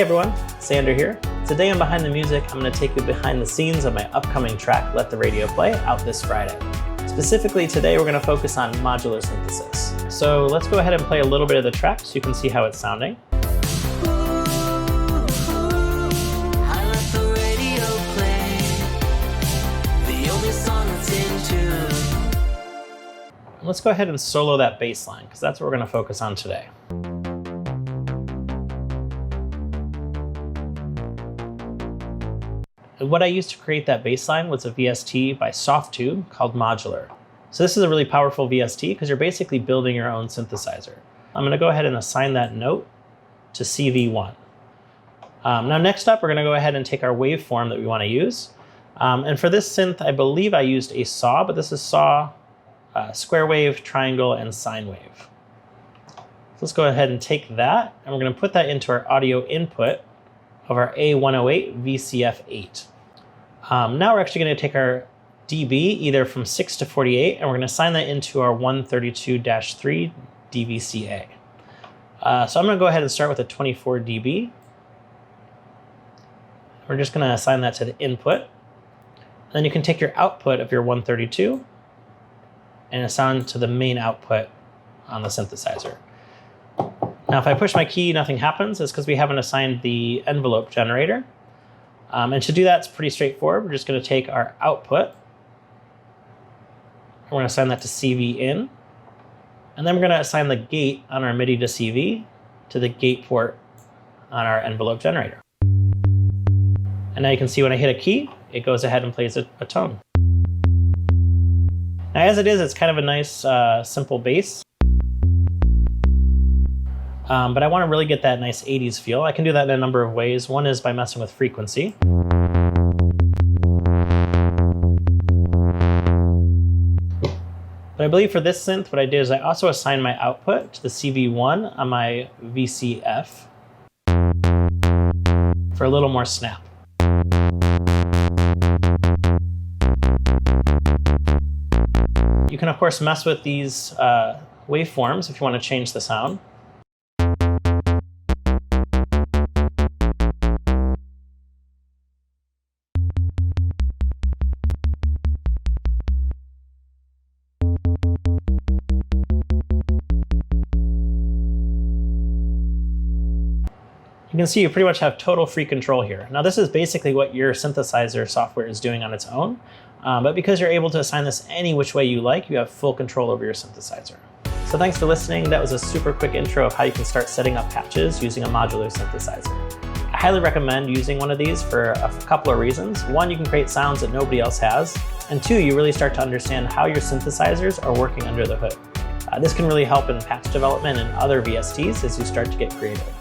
Hey everyone, Sandor here. Today on Behind the Music, I'm going to take you behind the scenes of my upcoming track, Let the Radio Play, out this Friday. Specifically today, we're going to focus on modular synthesis. So let's go ahead and play a little bit of the track so you can see how it's sounding. Let's go ahead and solo that bass line, because that's what we're going to focus on today. What I used to create that bass line was a VST by Softube called Modular. So this is a really powerful VST because you're basically building your own synthesizer. I'm going to go ahead and assign that note to CV1. Now next up, we're going to go ahead and take our waveform that we want to use. And for this synth, I believe I used a saw, but this is saw, square wave, triangle, and sine wave. So let's go ahead and take that, and we're going to put that into our audio input of our A108 VCF8. Now we're actually going to take our dB either from 6 to 48, and we're going to assign that into our 132-3 DVCA. So I'm going to go ahead and start with a 24 dB. We're just going to assign that to the input. And then you can take your output of your 132 and assign to the main output on the synthesizer. Now, if I push my key, nothing happens. It's because we haven't assigned the envelope generator. And to do that, it's pretty straightforward. We're just going to take our output. We're going to assign that to CV in. And then we're going to assign the gate on our MIDI to CV to the gate port on our envelope generator. And now you can see when I hit a key, it goes ahead and plays a tone. Now, as it is, it's kind of a nice, simple bass. But I want to really get that nice 80s feel. I can do that in a number of ways. One is by messing with frequency. But I believe for this synth, what I did is I also assigned my output to the CV1 on my VCF for a little more snap. You can, of course, mess with these waveforms if you want to change the sound. You can see you pretty much have total free control here. Now this is basically what your synthesizer software is doing on its own, but because you're able to assign this any which way you like, you have full control over your synthesizer. So thanks for listening. That was a super quick intro of how you can start setting up patches using a modular synthesizer. I highly recommend using one of these for a couple of reasons. One, you can create sounds that nobody else has. And two, you really start to understand how your synthesizers are working under the hood. This can really help in patch development and other VSTs as you start to get creative.